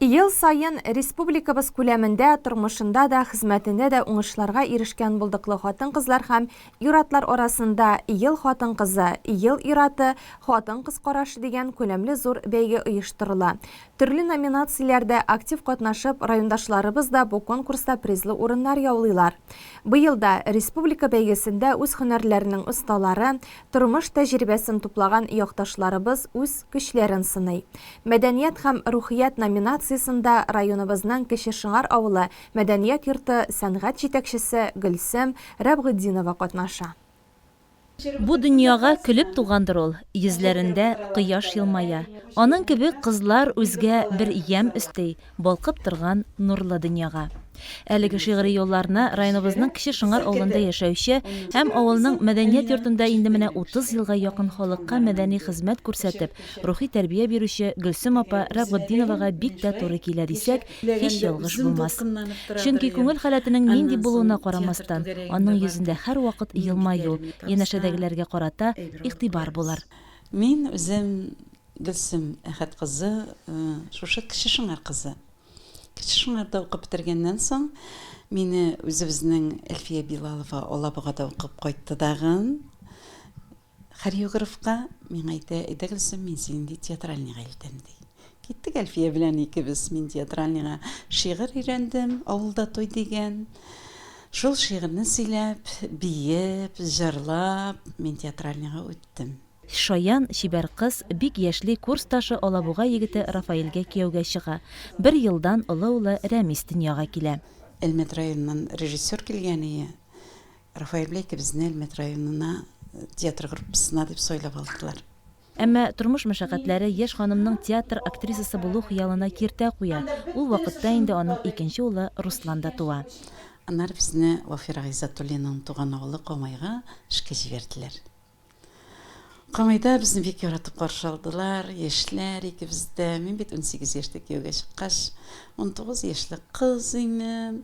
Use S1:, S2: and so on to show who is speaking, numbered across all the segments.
S1: Ел сайын республикабыз күләмендә, тормышында да, хезмәтендә дә уңышларга ирешкән булдыклы хатын-кызлар һәм ир-атлар арасында ел хатын-кызы, ел ир-аты, хатын-кыз карашы дигән күләмле зур бәйге оештырыла. Төрле номинацияләрдә актив катнашып, райондашларыбыз да бу конкурста призлы урыннар яулыйлар. Быел да республика бәйгесендә үз һөнәрләренең осталары, тормыш тәҗрибәсен туплаган якташларыбыз үз көчләрен сыный. Мәдәният һәм рухият номинациясында районыбызның Кече Шыңар авылы мәдәният йорты сәнгать җитәкчесе Гөлсем Рәбгыдинова катнаша.
S2: Бу дөньяга көлеп тугандыр ул, йөзләрендә кояш елмая. Аның кебек кызлар үзгә бер ям өсти, балкып торган нурлы дөньяга. Әлеге шигъри юлларны районыбызның Кече Шыңар авылында яшәүче һәм авылның мәдәният йортында инде менә 30 елга якын халыкка мәдәни хезмәт күрсәтеп, рухи тәрбия бирүче Гөлсем апа Рәбгыдиновага бик тә туры килә дисәк, һич ялгыш булмас. Чөнки күңел халәтенең нинди булуына карамастан, аның йөзендә һәрвакыт елмаю, янәшәдәгеләргә карата игътибар булыр.
S3: Мин үзем Гөлсем Әхәт кызы, шушы Кече Шыңар кызы. Кече Шыңарда укып бетергәннән соң, мине үзебезнең Әлфия Билалова Алабугада укып кайтты дагын. Хореографка мин әйтә, әйдә Гөлсем, мин синең театральныйга илтәм ди. Киттек Әлфия белән икебез, мин театральныйга шигырь өйрәндем, авылда той дигән. Шул шигырьне сөйләп, биеп, җырлап, мин театральныйга үттем.
S2: Шаян чибәр кыз бик яшьли курсташы Алабуга егете Рафаэльгә кияүгә чыга. 1 елдан олы улы Рәмис дөньяга килә.
S3: Әлмәт районыннан режиссер килгән. Рафаэль белән икебезне Әлмәт районына театр группасына дип сойлап алдылар.
S2: Әмма тормыш мәшәкатьләре яшь ханымның театр актрисасы булу хыялына киртә куя. Ул вакытта инде аның икенче улы Руслан да туа.
S3: Аннары безне Вафира Гыйззәтуллинаның туган авылы Камайга эшкә җибәрделәр. Камайда безне бик яратып каршы алдылар, яшьләр икебездә. Мин бит 18 яшьтә кияүгә чыккач, 19 яшьлек кыз инем.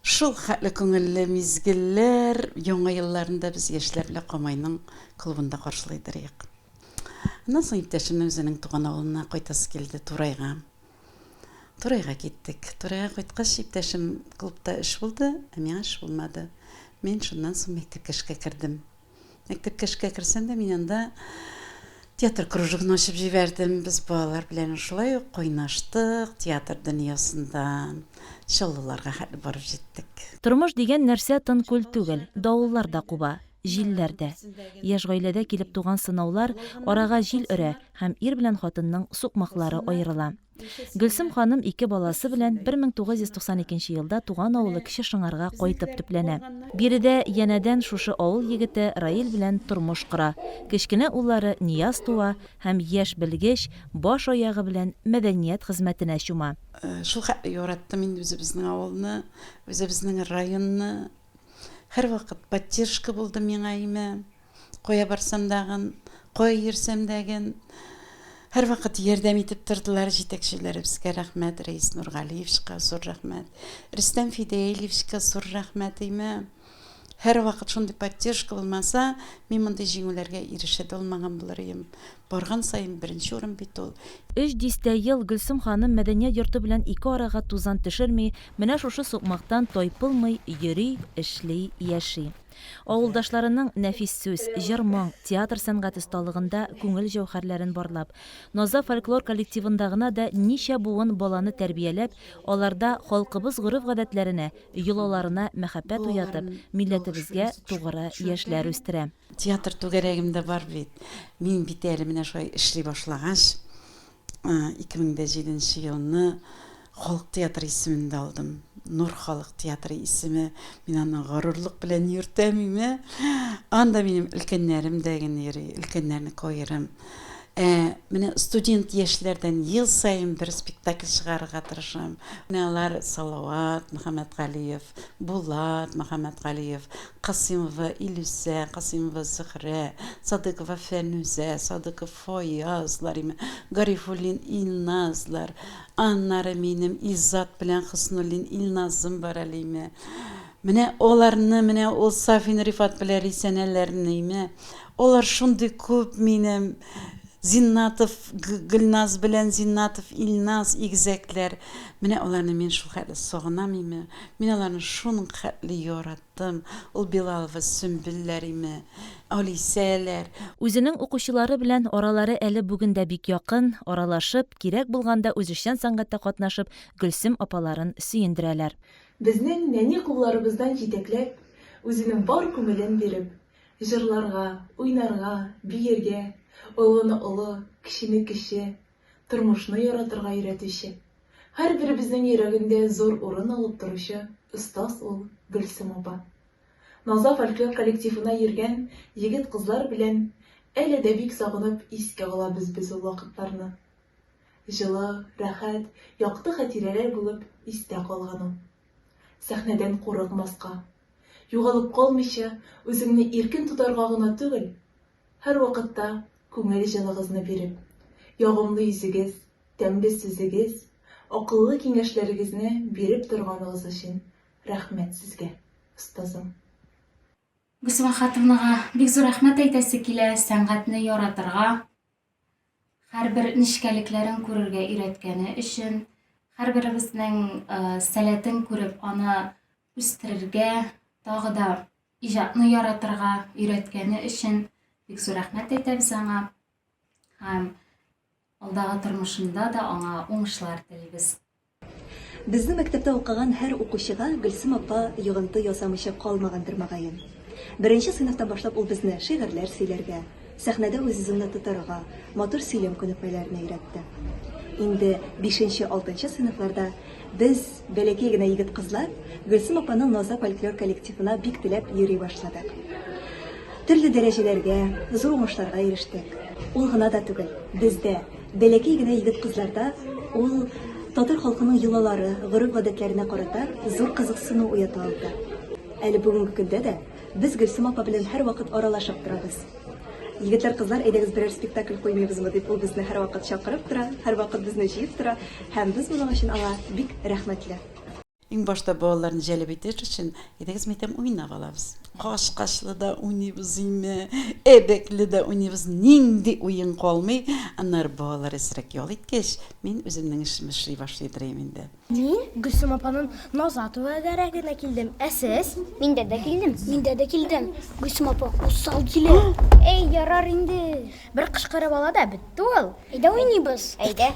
S3: Шул хәтле күңелле мизгелләр, яңа елларында без яшьләр белән Камайның клубында каршылайдырык. Аннан соң иптәшемнең үзенең туган авылына кайтасы килде, Турайга. Турайга киттек. Турайга кайткач, иптәшем клубта эш булды, ә миңа эш булмады. Мин шуннан соң мәктәпкә эшкә кердем. Мәктәпкә эшкә керсәм дә, мин анда театр кружогын ачып җибәрдем. Без балалар белән шулай ук кайнаштык, театр дөньясында чаллыларга хәтле барып җиттек.
S2: Тормыш дигән нәрсә тын күл түгел, давыллар да куба, җилләр дә. Яшь гаиләдә килеп туган сынаулар арага җил өрә һәм ир белән хатынның сукмаклары аерыла. Гөлсем ханым 2 баласы белән 1992 елда туган авылы Кече Шыңарга кайтып төпләнә. Биредә янәдән шушы авыл егете Раил белән тормыш кыра. Кечкенә уллары Нияз туа һәм яшь белгеч баш аягы белән мәдәният хезмәтенә чума.
S3: Шул хәтле яраттым инде үзебезнең авылны, үзебезнең районны. Һәрвакыт поддержка булды миңа име. Кая барсам дагын, кая йөрсәм дагын, һәрвакыт ярдәм итеп тордылар җитәкчеләребезгә рәхмәт, Рәис Нургалиевичка зур рәхмәт, Рөстәм Фидәилевичка зур рәхмәт име. Һәрвакыт шундый поддержка булмаса, мин мондай җиңүләргә ирешә дә алмаган булыр идем. Барган сайын беренче урын бит ул.
S2: 3 дистә ел Гөлсем ханым мәдәният йорты белән 2 арага тузан төшерми, менә шушы сукмактан тайпылмый, йөри, эшли, яши. Авылдашларының нәфис сүз, җыр-моң, театр сәнгать осталыгында күңел җәүһәрләрен барлап, Наза фольклор коллективындагына да ничә буын баланы тәрбияләп, аларда халкыбыз гореф-гадәтләренә, йолаларына мәхәббәт уятып, милләтебезгә тугры яшьләр үстерә.
S3: Театр түгәрәгемдә бар бит. Мин бит әле менә шулай эшли башлагач, 2007 елны Халык театры исемендә алдым. Нур халык театры исеме, мин аны горурлык белән йөртәм име. Анда минем өлкәннәрем дә йөри, өлкәннәрне кайрым. Менә студент яшьләрдән ел сайын бер спектакль чыгарырга тырышам. Менә алар Салават Мөхәммәтгалиев, Булат Мөхәммәтгалиев, Касыймова Илүсә, Касыймова Зөһрә, Садыкова Фәнүзә, Садыков Фаязлар, Гарифуллин Илназлар, аннары минем Иззат белән Хуснуллин Илназым бар әлеме. Менә оларны, менә ул Сафин Рифат белән Рисәнәләрне, олар шундый күп минем Зиннатов Гülnaz белән Зиннатов Илназ игезәкләр. Менә аларны мин шул хәтле сагынам име. Мин аларны шуның хәтле яраттым. Ул Билалова Сөмбелләр име, Алисәләр.
S2: Үзенең укучылары белән аралары әле бүген дә бик якын, аралашып, кирәк булганда үзешчән сәнгатьтә катнашып, Гөлсем апаларын сөендерәләр.
S4: Безнең нәни кулларыбыздан җитәкләп, үзенең бар күңелен биреп, җырларга, уйнарга, биергә, олыны олы, кешене кеше, тормышны яратырга өйрәтүче. Һәрберебезнең йөрәгендә зур урын алып торучы остаз ул Гөлсем апа. Наза фольклор коллективына йөргән егет-кызлар белән әле дә бик сагынып искә алабыз без ул вакытларны. Җылы, рәхәт, якты хатирәләр булып истә калган ул. Сәхнәдән курыкмаска, югалып калмыйча, үзеңне иркен тотарга гына түгел, һәр вакытта күңел җылыгызны биреп, ягымлы йөзегез, тәмле сүзегез, акыллы киңәшләрегезне биреп торганыгыз өчен рәхмәт сезгә, остазым.
S5: Гөлсем хатынга бик зур рәхмәт әйтәсе килә сәнгатьне яратырга, һәрбер нечкәлекләрен күрергә өйрәткәне өчен, һәрберебезнең сәләтен күреп, аны үстерергә, тагы да иҗатны яратырга өйрәткәне өчен бик зур рәхмәт әйтәбез аңа. Һәм алдагы тормышында да аңа уңышлар телибез.
S6: Безнең мәктәптә укыган һәр укучыга Гөлсем апа йогынты ясамыйча калмагандыр мөгаен. Беренче сыйныфтан башлап ул безне шигырьләр сөйләргә, сәхнәдә үз-үзеңне тотарга, матур сөйләм күнекмәләрен өйрәтте. Инде 5-6 сыйныфларда без, бәләкәй генә егет-кызлар, Гөлсем апаның Наза фольклор коллективына бик теләп йөри башладык. Төрле дәрәҗәләргә, зур уңышларга ирештек. Ул гына да түгел, бездә, бәләкәй генә егет-кызларда ул татар халкының йолалары, гореф-гадәтләренә карата зур кызыксыну уята алды. Әле бүгенге көндә дә без Гөлсем апа белән һәр вакыт аралашып торабыз. Егетләр, кызлар, әйдәгез берәр спектакль куймыйбызмы дип ул безне һәр вакыт чакырып тора, һәр вакыт безне җыеп тора, һәм без моның өчен аңа бик рәхмәтле.
S3: Иң башта балаларны җәлеп итер өчен, әйдәгез мәктәп уйнап алабыз. Каш-кашлы да уйныйбыз име, әбәкле дә уйныйбыз, нинди уен калмый. Аннары балалар эсрәк ял иткәч, мин үземнең эшемне эшли башлыйдырам инде.
S7: Мин Гөлсем апаның Наза түгәрәгенә килдем. Ә сез? Мин дә килдем. Гөлсем апа усал килә. Эй, ярар инде. Бер кычкырып ала да бетте ул. Әйдә уйныйбыз. Әйдә.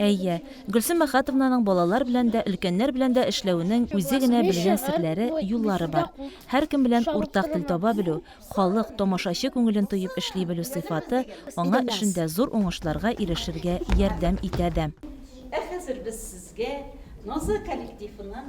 S2: Әйе, Гөлсем Әхәтовнаның балалар белән дә, өлкәннәр белән дә эшләүенең үзе генә белгән серләре, юллары бар. Һәр кем белән уртак тел таба белү, халык, тамашачы күңелен тоеп эшли белү сыйфаты аңа эшендә зур уңышларга ирешергә ярдәм итә дә.
S3: Хәзер без сезгә Наза коллективының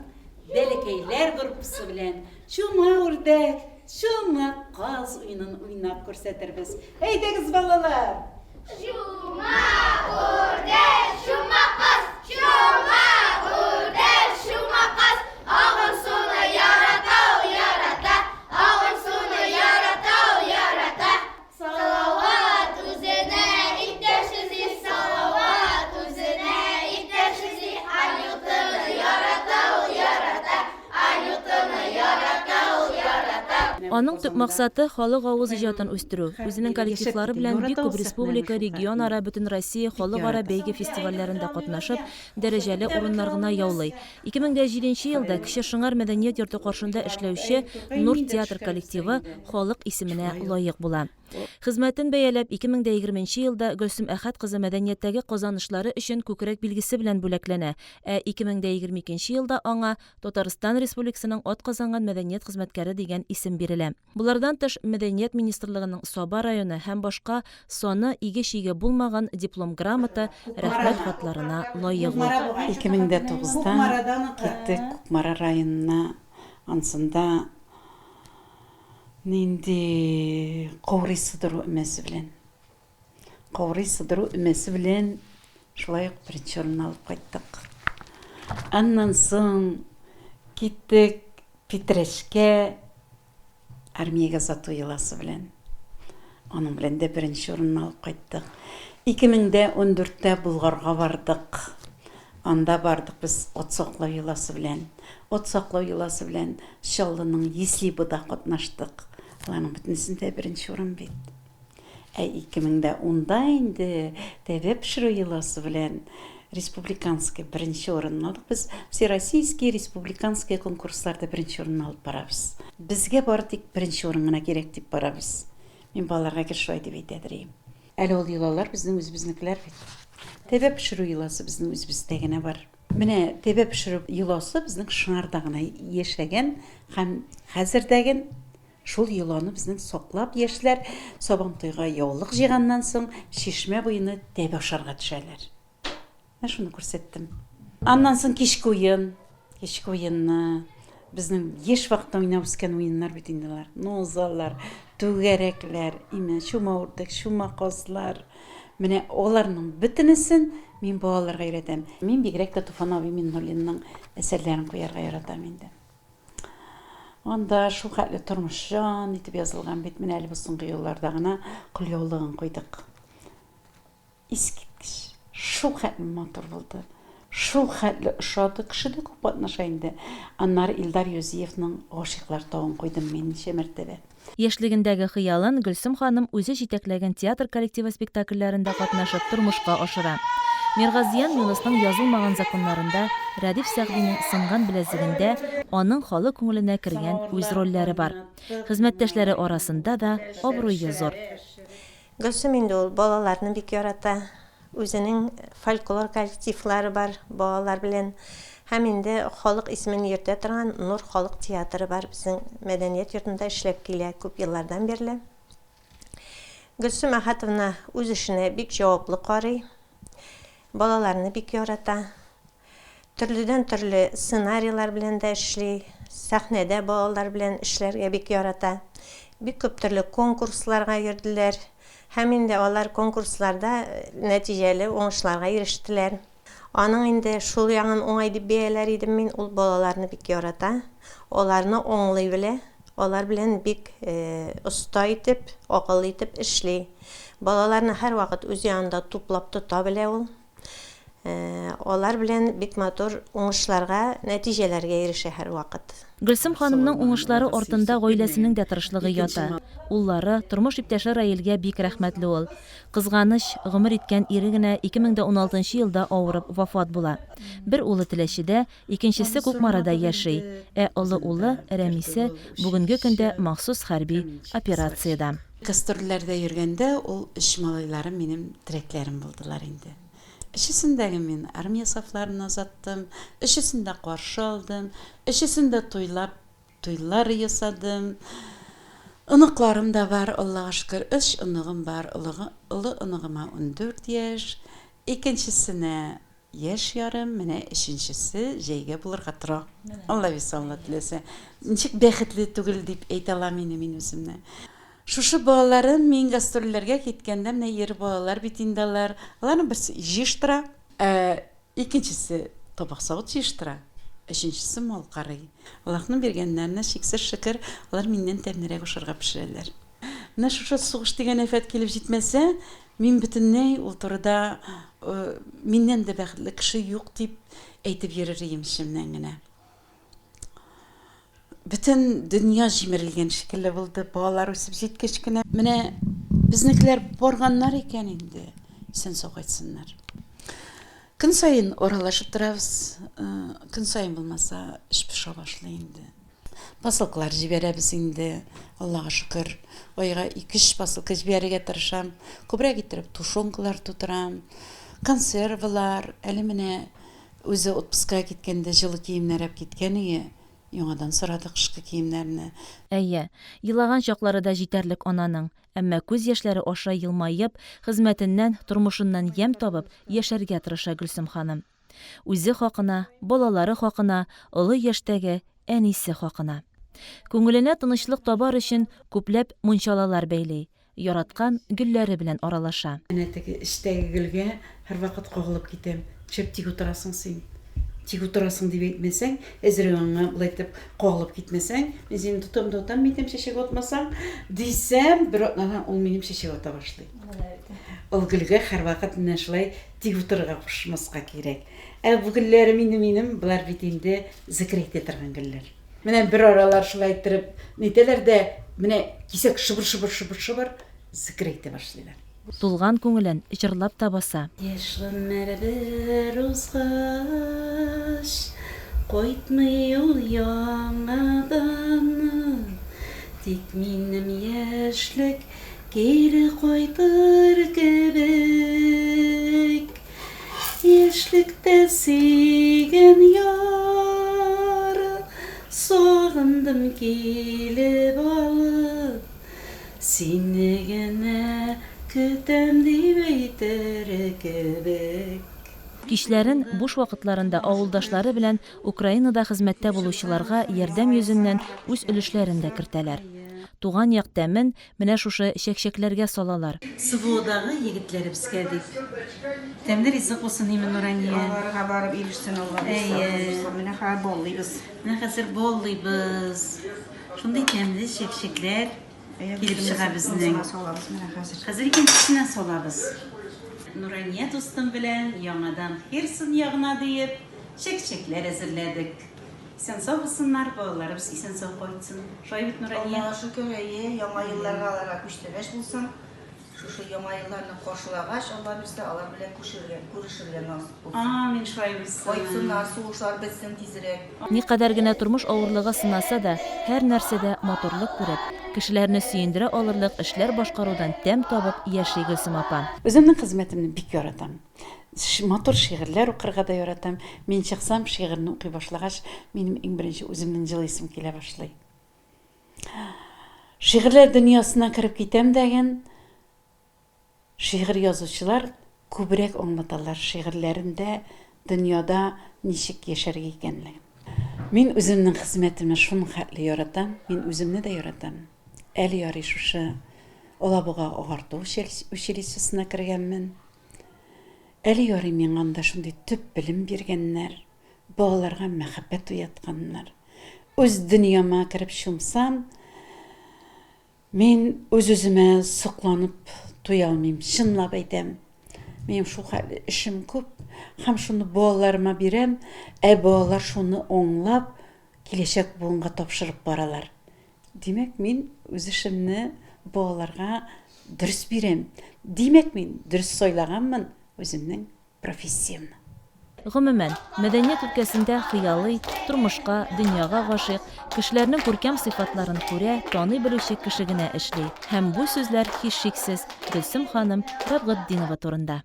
S3: бәләкәйләр группасы белән Чума үрдәк, Чума каз уенын уйнап күрсәтербез. Әйдәгез, балалар!
S8: Чума үрдәк, чума каз, чума үрдәк, чума каз, ағын суны ярата, ағын суны ярата. Салават үзенә, иптәшізі, салават үзенә, иптәшізі, анютыны ярата, анютыны ярата.
S2: Аның төп максаты халык авыз иҗатын үстерү. Үзенең коллективлары белән бик күп республика, регион ара, бөтен Россия халыкара бәйге фестивальләрендә катнашып, дәрәҗәле урыннар гына яулый. 2007 елда Кече Шыңгар мәдәният йорты каршында эшләүче Нур театр коллективы халык исеменә лаек була. Хезмәтен бәяләп 2020 елда Гөлсем Әхәт кызы мәдәнияттәге казанышлары өчен күкрәк билгесе белән бүләкләнә. 2022 елда аңа Татарстан Республикасының атказанган мәдәният хезмәткәре дигән исем бирелә. Булардан тыш Мәдәният министрлыгының Саба районы һәм башка саны иге-шиге булмаган диплом грамота, рәхмәт хатларына лаек.
S3: 2009-да киттек Кукмара районына, ансында нинди Коври сыдыру өмәсе белән шулай ук беренче урынны алып кайттык. Аннан соң киттек Питрәшкә армиягә зату йоласы белән. Аның белән дә беренче урынны алып кайттык. 2014-тә Булгарга бардык. Анда бардык біз от соклау йоласы белән. От соклау йоласы белән Шаллының Еслибуда катнаштык. Аларның бөтенесендә беренче урын бит. 2010-да инде тәбә пешерү йоласы белән республиканский беренче урын алдык. Без всероссийский, республиканский конкурсларда беренче урын алып барабыз. Безгә бары тик беренче урын гына кирәк дип барабыз. Мин балаларга киршулай дип әйтәдерим. Әле ул йолалар безнең үзебезнекеләр бит. Тәбә пешерү йоласы безнең үзебездә генә бар. Менә тәбә пешерү йоласы безнең Шыңарда гына яшәгән һәм хәзердәген шул йоланы безнең соклап яшьләр Сабантуйга яулык җыйганнан соң Шишмә буена тәбә ашарга төшәләр. Мен шуны күрсәттем. Аннан соң кичке уенны безнең еш вакытта уйнап үскән уеннар бит инде. Нозалар, түгәрәкләр, шума үрдәк, шума казлар. Менә аларның бөтенесен мин балаларга өйрәтәм. Мин бигрәк тә Туфан абый Миннуллинның әсәрләрен куярга яратам инде. Анда шул хәтле тормыш җан итеп язылган бит. Менә әле бу соңгы елларда гына көлъяулыгын куйдык. Искиткеч. Шул хәтле матур булды. Шул хәтле ошады, кеше дә күп катнаша инде. Аннары Илдар Юзиевның Гашыйклар тавын куйдым мин ничә мәртәбә.
S2: Яшьлегендәге хыялын Гөлсем ханым үзе җитәкләгән театр коллективы спектакльләрендә катнашып тормышка ашыра. Миргазиян Юнусның язылмаган законнарында, Рәдиф Сәгъдинең сынган беләзегендә аның халык күңеленә кергән үз рольләре бар. Хезмәттәшләре арасында да абруйы зур.
S9: Гөлсем инде ул балаларны бик ярата. Үзенең фольклор коллективлары бар, балалар белән. Һәм инде халык исемен йөртә торган Нур халык театры бар. Безнең мәдәният йортында эшләп килә күп еллардан бирле. Гөлсем Әхәтовна үз эшенә бик җаваплы карый. Балаларны бик ярата. Төрледән төрле сценарийлар белән дә эшли. Сәхнәдә балалар белән эшләргә бик ярата. Бик күп төрле конкурсларга йөрделәр. Һәм инде алар конкурсларда нәтиҗәле уңышларга ирештеләр. Аның инде шул яңын уңай дип бәяләр идем мин, ул балаларны бик ярата. Аларны аңлый белә. Алар белән бик оста итеп, акыллы итеп эшли. Балаларны һәр вакыт үз янында туплап тота белә ул. Алар белән бик матур уңышларга, нәтиҗәләргә ирешә һәр вакыт.
S2: Гөлсем ханымның уңышлары артында гаиләсенең дә тырышлыгы ята. Уллары, тормыш иптәше Раилгә бик рәхмәтле ул. Кызганыч, гомер иткән ире генә 2016 елда авырып вафат була. Бер улы Теләчедә, икенчесе Кукмарада яши. Олы улы Рәмисе бүгенге көндә махсус хәрби операциядә.
S3: Гастрольләрдә йөргәндә ул эш малайлары минем терәкләрем булдылар инде. Эшесендәге мин армия сафларын азаттым, эшесендә каршы алдым, эшесендә туйлар ясадым. Оныкларым да бар, Аллаһка шөкер, 3 оныгым бар. Улы оныгыма 14 яшь, икенчесенә яшь ярым, менә өченчесе җәйгә булырга тора. Алла висалла теләсә. Ничек бәхетле түгел дип әйтә алам мин үземне. Шушы балаларым мин гастрольләргә киткәндә менә ир балалар бит инде алар. Аларның берсе җыштыра, икенчесе табак савыт җыштыра, өченчесе мал карый. Аллаһның биргәннәренә шиксез шөкер, алар миннән тәмнәрәк ашарга пешерәләр. Менә шушы сугыш дигән афәт килеп җитмәсә, мин бөтенләй ул турыда миннән дә бәхетле кеше юк дип әйтеп йөрер идем ишемнән генә. Bütün dünya җимерелгән шикелле булды. Балалар үсеп җиткәч кенә менә безнекеләр барганнар икән инде. Сен сагайтсыннар. Көн сайын оралашып торабыз. Көн сайын булмаса эш пешә башлый инде. Посылкалар җибәрәбез инде. Аллаһка шөкер. Айга 2-3 посылка җибәрергә тырышам. Күбрәк итеп тушонкалар тутырам. Консервалар, әле менә үзе отпускка киткәндә җылы киемнәр алып киткән иде. Яңадан сорадык кышкы киемнәрне.
S2: Әйе, елаган чаклары да җитәрлек ананың, әмма күз яшьләре аша елмаеп, хезмәтеннән, тормышыннан ям табып яшәргә тырыша Гөлсем ханым. Үзе хакына, балалары хакына, олы яшьтәге әнисе хакына. Күңеленә тынычлык табар өчен күпләп мунчалалар бәйли, яраткан гөлләре белән аралаша.
S3: Әнә теге эштәге гөлгә һәрвакыт кагылып китәм. Шәп тик утырасың син. Тик утырасың дип әйтмәсәң, әзрәгәнгә булай итеп кагылып китмәсәң, мин сине тотам, минем чәчәк атмасаң, дисәм, бер атнадан ул минем чәчәк ата башлый. ул гөлгә һәрвакыт менә шулай тик утырырга кушмаска кирәк. Бу гөлләр минем, булар бит инде зикр итә торган гөлләр. Менә бер аралар шулай иттереп, нитәләр дә менә кисәк шыбыр зикр итә башлыйлар.
S2: Тулган күңелен җырлап та баса.
S3: Яшьләр бер узгач, кайтмый ул яңадан. Тик минем яшьлек кире кайтыр кебек. Яшьлектә сөйгән яр, сагындым килеп алып. Сине генә көтәм дип әйтер кебек.
S2: Кичләрен буш вакытларында авылдашлары белән Украинада хезмәттә булучыларга ярдәм йөзеннән үз өлешләрен дә кертәләр. Туган як тәмен менә шушы чәкчәкләргә салалар.
S3: Сыводагы егетләребезгә дип. Тәмле ризык булсын димен Нурания.
S10: Аларга барып ирешсен алган. Менә хәзер боллыйбыз.
S3: Менә хәзер боллыйбыз. Шундый тәмле чәкчәкләр килеп чыга безнең. Хәзер икенчесенә салабыз. Нурания дустым белән яңадан Херсон ягына диеп чәкчәкләр әзерләдек. Исән сау булсыннар, балаларыбыз исән сау кайтсын. Шулай бит Нурания.
S10: Аллаһка шөкер, яңа елларга аларга күчтәбәш булсын. Шушы яңа елларны каршылагач, Алла безгә алар белән күрешергә насыйп булсын.
S3: Амин, шулай булсын.
S10: Кайтсыннар, сугышлар бетсен тизрәк.
S2: Никадәр генә тормыш авырлыгы сынаса да, һәр нәрсәдә моторлык күреп, кешеләрне сөендерә алырлык эшләр башкарудан тәм табып яши Гөлсем апа.
S3: Үземнең хезмәтемне бик яратам. Мотор шигырьләр укырга да яратам. Мин чыксам шигырьне укый башлагач, минем иң беренче үземнең җылыйсым килә башлый. Шигырьләр дөньясына кирип китәм дигән шигырь язучылар күбрәк аңлаталар шигырьләрендә дөньяда ничек яшәргә икәнлеген. Мин үземнең хезмәтемне шуның хәтле яратам, мин үземне дә яратам. Әле ярый шушы Алабуга агарту училищесына кергәнмен. Әле ярый миңа анда шундый төп белем биргәннәр, балаларга мәхәббәт уятканнар. Үз дөньяма кирип шумсам, мин үз-үземә сокланып туя алмыйм, чынлап әйтәм. Минем шул хәтле эшем күп, һәм шуны балаларыма бирәм, балалар шуны аңлап, киләчәк буынга тапшырып баралар. Димәк, мин үз эшемне балаларга дөрес бирәм. Димәк, мин дөрес сайлаганмын үземнең профессиямны.
S2: Гомумән, мәдәният өлкәсендә хыялый, тормышка, дөньяга гашыйк, кешеләрнең күркәм сыйфатларын күрә, таный белүче кеше генә эшли. Һәм бу сүзләр һичшиксез Гөлсем ханым Рәбгатдинова турында.